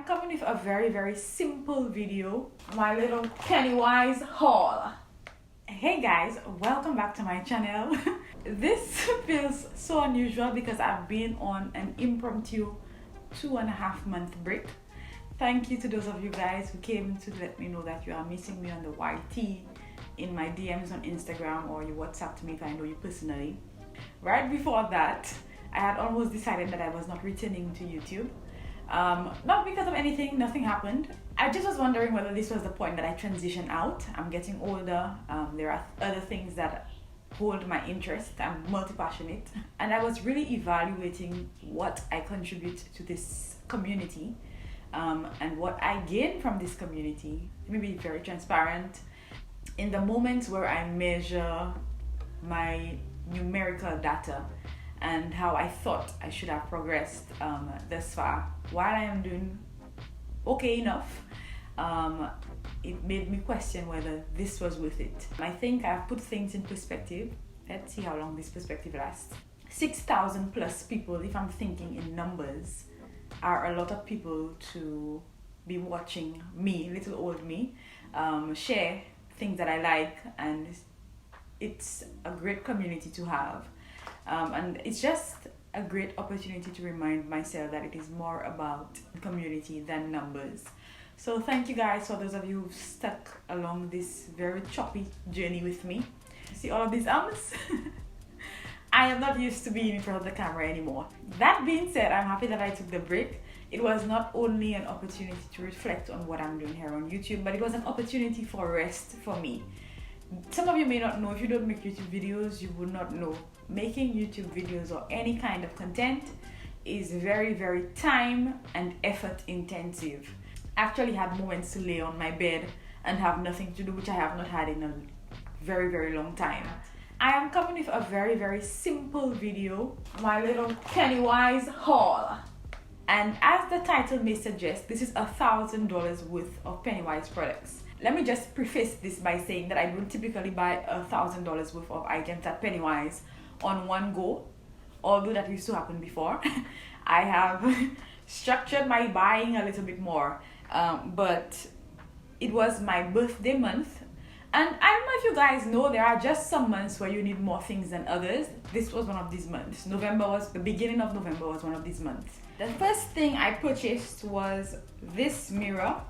am coming with a very simple video, my little PennyWise haul. Hey guys, welcome back to my channel. This feels so unusual because I've been on an impromptu 2.5 month break. Thank you to those of you guys who came to let me know that you are missing me on the YT, in my DMs on Instagram, or you WhatsApped me if I know you personally. Right before that, I had almost decided that I was not returning to YouTube. Not because of anything, nothing happened. I just was wondering whether this was the point that I transition out. I'm getting older, there are other things that hold my interest. I'm multi-passionate, and I was really evaluating what I contribute to this community and what I gain from this community. Let me be very transparent. In the moments where I measure my numerical data and how I thought I should have progressed thus far, while I am doing okay enough, it made me question whether this was worth it. I think I've put things in perspective. Let's see how long this perspective lasts. 6,000 plus people, if I'm thinking in numbers, are a lot of people to be watching me, little old me, share things that I like, and it's a great community to have. And it's just a great opportunity to remind myself that it is more about community than numbers. So thank you guys for those of you who've stuck along this very choppy journey with me. See all of these arms? I am not used to being in front of the camera anymore. That being said, I'm happy that I took the break. It was not only an opportunity to reflect on what I'm doing here on YouTube, but it was an opportunity for rest for me. Some of you may not know, if you don't make YouTube videos, you would not know. Making YouTube videos or any kind of content is very time and effort intensive. I actually had moments to lay on my bed and have nothing to do, which I have not had in a very long time. I am coming with a very simple video, my little PennyWise haul. And as the title may suggest, this is $1,000 worth of PennyWise products. Let me just preface this by saying that I don't typically buy $1,000 worth of items at PennyWise on one go, although that used to happen before. I have structured my buying a little bit more, but it was my birthday month, and I don't know if you guys know, there are just some months where you need more things than others. This was one of these months. The beginning of November was one of these months. The first thing I purchased was this mirror.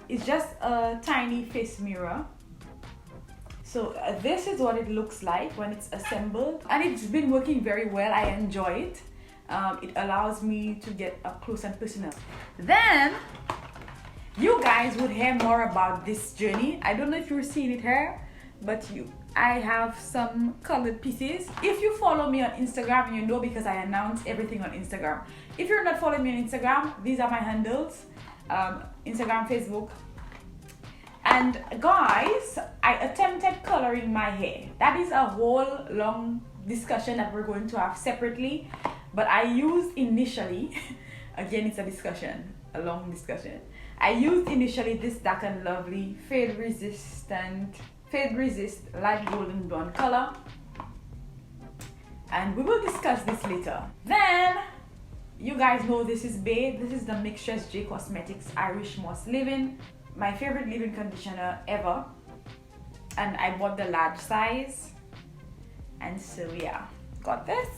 It's just a tiny face mirror. So this is what it looks like when it's assembled, and it's been working very well. I enjoy it. It allows me to get up close and personal. Then you guys would hear more about this journey. I don't know if you're seeing it here, but I have some colored pieces. If you follow me on Instagram, you know, because I announce everything on Instagram. If you're not following me on Instagram, these are my handles. Instagram, Facebook. And guys, I attempted coloring my hair. That is a whole long discussion that we're going to have separately, but I used initially again, it's a discussion, a long discussion. I used initially this Dark and Lovely fade resist light golden blonde color, and we will discuss this later. Then you guys know this is Babe. This is the Mixtress J Cosmetics Irish Moss Leave-In, my favorite leave-in conditioner ever, and I bought the large size, and so yeah, got this.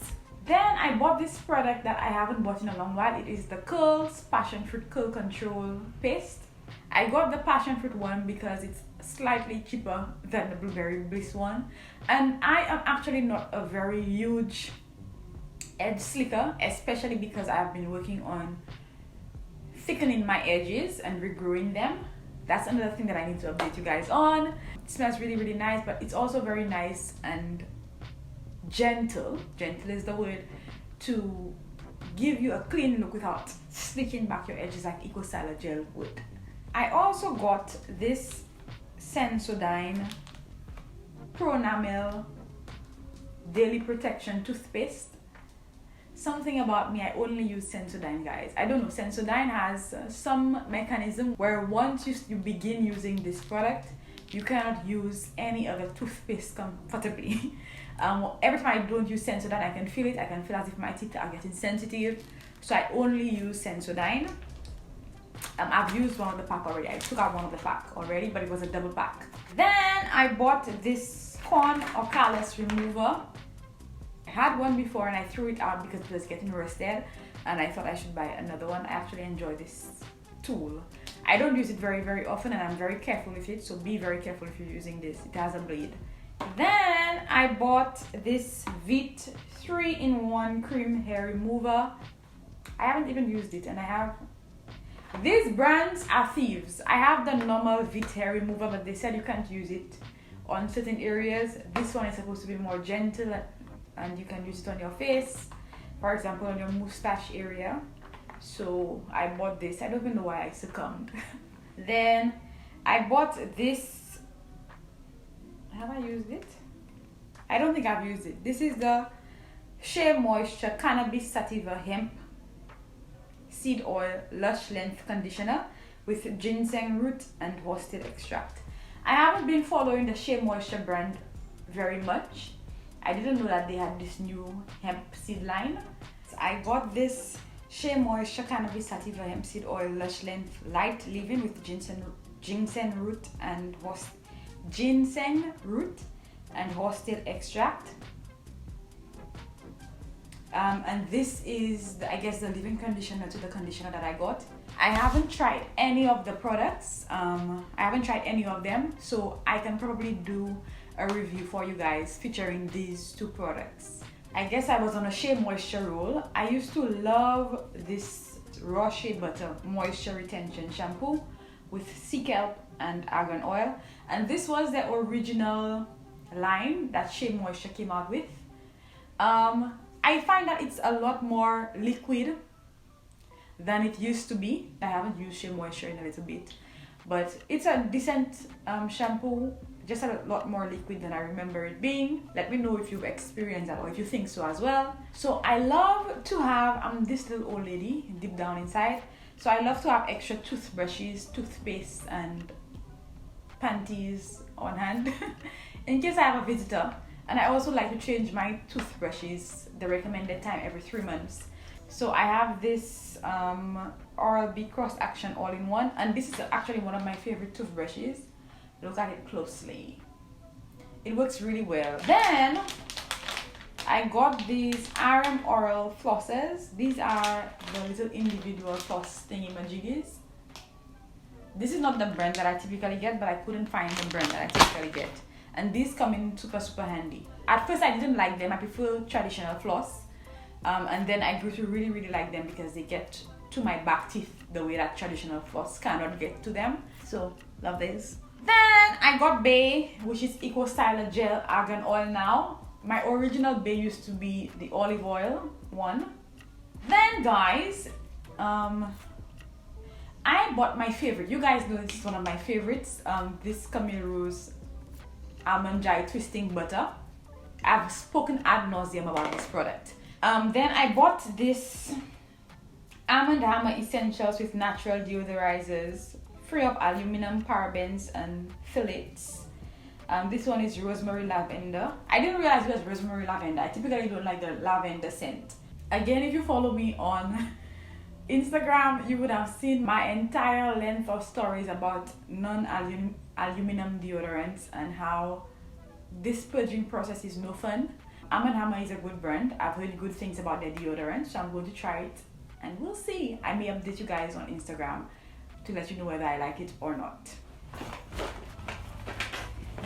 Then I bought this product that I haven't bought in a long while. It is the Curls Passion Fruit Curl Control Paste. I got the Passion Fruit one because it's slightly cheaper than the Blueberry Bliss one, and I am actually not a very huge edge slicker, especially because I've been working on thickening my edges and regrowing them. That's another thing that I need to update you guys on. It smells really nice, but it's also very nice and gentle is the word, to give you a clean look without slicking back your edges like Eco Styler Gel would. I also got this Sensodyne Pronamel Daily Protection Toothpaste. Something about me, I only use Sensodyne, guys. I don't know, Sensodyne has some mechanism where once you begin using this product, you cannot use any other toothpaste comfortably. Every time I don't use Sensodyne, I can feel it. I can feel as if my teeth are getting sensitive. So I only use Sensodyne. I've used one of the pack already. I took out one of the pack already, but it was a double pack. Then I bought this corn or callus remover. I had one before and I threw it out because it was getting rusted, and I thought I should buy another one. I actually enjoy this tool. I don't use it very often, and I'm very careful with it, so be very careful if you're using this. It has a blade. Then I bought this Vit 3-in-1 cream hair remover. I haven't even used it, and I have... These brands are thieves. I have the normal Vit hair remover, but they said you can't use it on certain areas. This one is supposed to be more gentle, and you can use it on your face, for example on your mustache area. So I bought this. I don't even know why I succumbed. Then I bought this. Have I used it? I don't think I've used it. This is the Shea Moisture Cannabis Sativa Hemp Seed Oil Lush Length Conditioner with ginseng root and horsetail extract. I haven't been following the Shea Moisture brand very much. I didn't know that they had this new hemp seed line. So I got this Shea Moisture Cannabis Sativa Hemp Seed Oil Lush Length Light Leave-In with ginseng root and horsetail extract. And this is, I guess, the leave-in conditioner to the conditioner that I got. I haven't tried any of the products. I haven't tried any of them, so I can probably do a review for you guys featuring these two products. I guess I was on a Shea Moisture roll. I used to love this raw shea butter moisture retention shampoo with sea kelp and argan oil, and this was the original line that Shea Moisture came out with. I find that it's a lot more liquid than it used to be. I haven't used Shea Moisture in a little bit, but it's a decent shampoo, just a lot more liquid than I remember it being. Let me know if you've experienced that or if you think so as well. So I love to have, I'm this little old lady deep down inside, so I love to have extra toothbrushes, toothpaste and panties on hand in case I have a visitor. And I also like to change my toothbrushes the recommended time every 3 months. So I have this Oral-B Cross Action All-in-One, and this is actually one of my favorite toothbrushes. Look at it closely. It works really well. Then I got these RM Oral flosses. These are the little individual floss thingy-majiggies. This is not the brand that I typically get, but I couldn't find the brand that I typically get. And these come in super handy. At first I didn't like them. I prefer traditional floss. And then I grew to really like them because they get to my back teeth the way that traditional floss cannot get to them. So love this. Then I got Bay, which is Eco Styler Gel Argan Oil now. My original Bay used to be the olive oil one. Then guys, I bought my favorite. You guys know this is one of my favorites. This Camille Almond Dry Twisting Butter. I've spoken ad nauseum about this product. Then I bought this Almond Hammer Essentials with natural deodorizers, free of aluminum, parabens and phthalates. This one is rosemary lavender. I didn't realize it was rosemary lavender. I typically don't like the lavender scent. Again, if you follow me on Instagram, you would have seen my entire length of stories about non-aluminum deodorants and how this purging process is no fun. Almond Hammer is a good brand. I've heard good things about their deodorant, so I'm going to try it and we'll see. I may update you guys on Instagram to let you know whether I like it or not.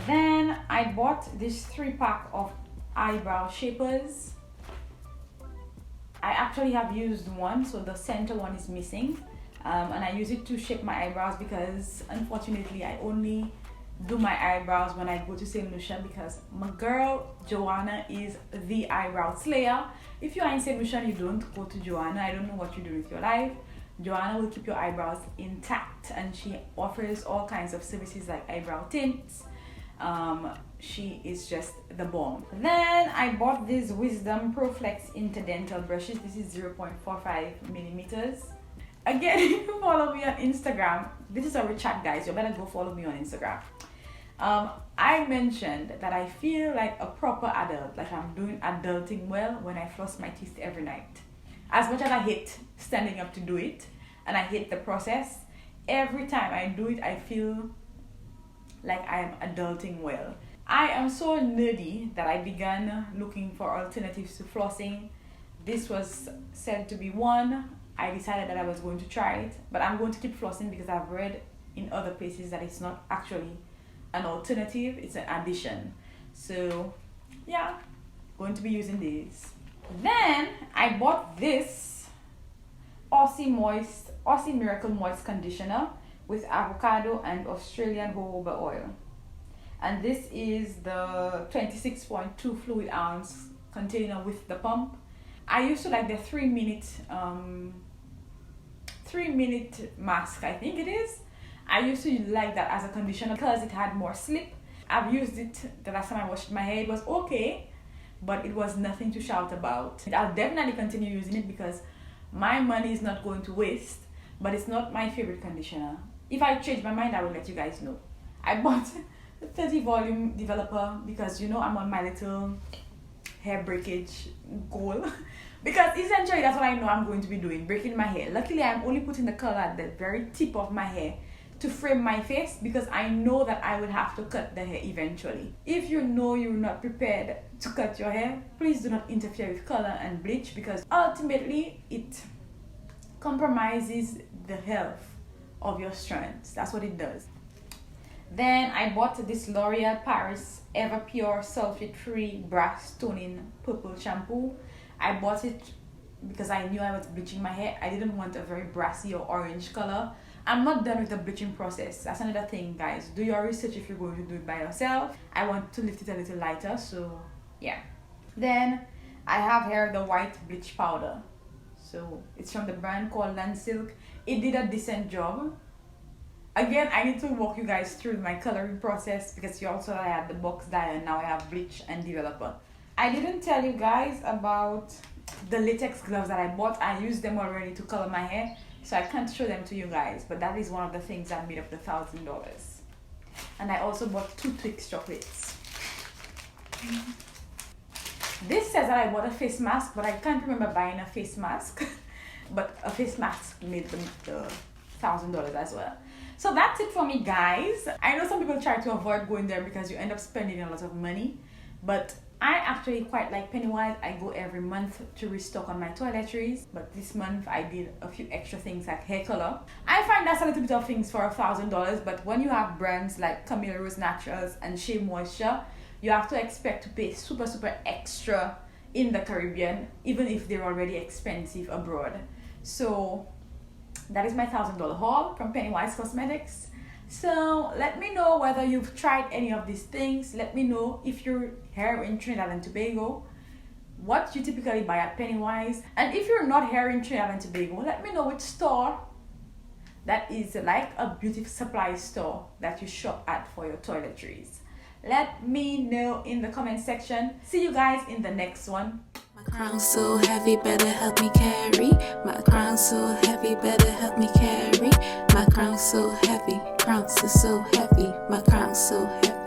Then I bought this 3-pack of eyebrow shapers. I actually have used one, so the center one is missing, and I use it to shape my eyebrows because unfortunately I only do my eyebrows when I go to St. Lucia because my girl Joanna is the eyebrow slayer. If you are in St. Lucia and you don't go to Joanna, I don't know what you do with your life. Joanna will keep your eyebrows intact, and she offers all kinds of services like eyebrow tints. She is just the bomb. Then I bought these Wisdom ProFlex Interdental brushes. This is 0.45 millimeters. Again, if you follow me on Instagram, this is our chat, guys. You better go follow me on Instagram. I mentioned that I feel like a proper adult, like I'm doing adulting well when I floss my teeth every night. As much as I hate standing up to do it and I hate the process, every time I do it, I feel like I am adulting well. I am so nerdy that I began looking for alternatives to flossing. This was said to be one. I decided that I was going to try it, but I'm going to keep flossing because I've read in other places that it's not actually an alternative, it's an addition. So yeah, going to be using this. Then I bought this Aussie Miracle Moist Conditioner with avocado and Australian jojoba oil. And this is the 26.2 fluid ounce container with the pump. I used to like the 3-minute mask, I think it is. I used to like that as a conditioner because it had more slip. I've used it the last time I washed my hair. It was okay, but it was nothing to shout about. I'll definitely continue using it because my money is not going to waste, but it's not my favorite conditioner. If I change my mind, I will let you guys know. I bought the 30 volume developer because you know I'm on my little hair breakage goal. Because essentially that's what I know I'm going to be doing, breaking my hair. Luckily I'm only putting the color at the very tip of my hair to frame my face because I know that I will have to cut the hair eventually. If you know you're not prepared to cut your hair, please do not interfere with color and bleach because ultimately it compromises the health of your strands. That's what it does. Then I bought this L'Oreal Paris EverPure Sulfate Free Brass Toning Purple Shampoo. I bought it because I knew I was bleaching my hair. I didn't want a very brassy or orange color. I'm not done with the bleaching process. That's another thing, guys. Do your research if you're going to do it by yourself. I want to lift it a little lighter, so yeah. Then I have here the white bleach powder. So it's from the brand called Silk. It did a decent job. Again, I need to walk you guys through my coloring process because you also I had the box dye and now I have bleach and developer. I didn't tell you guys about the latex gloves that I bought. I used them already to color my hair, so I can't show them to you guys, but that is one of the things that made up the $1,000. And I also bought 2 Twix chocolates. This says that I bought a face mask, but I can't remember buying a face mask. But a face mask made the $1,000 as well. So that's it for me, guys. I know some people try to avoid going there because you end up spending a lot of money, but I actually quite like PennyWise. I go every month to restock on my toiletries, but this month I did a few extra things like hair color. I find that's a little bit of things for $1,000, but when you have brands like Camille Rose Naturals and Shea Moisture, you have to expect to pay super extra in the Caribbean, even if they're already expensive abroad. So that is my $1,000 haul from PennyWise Cosmetics. So let me know whether you've tried any of these things. Let me know if you're here in Trinidad and Tobago, what you typically buy at PennyWise. And if you're not here in Trinidad and Tobago, let me know which store that is like a beauty supply store that you shop at for your toiletries. Let me know in the comment section. See you guys in the next one. My crown's so heavy, better help me carry. My crown's so heavy, better help me carry. My crown's so heavy, crown's so heavy. My crown's so heavy.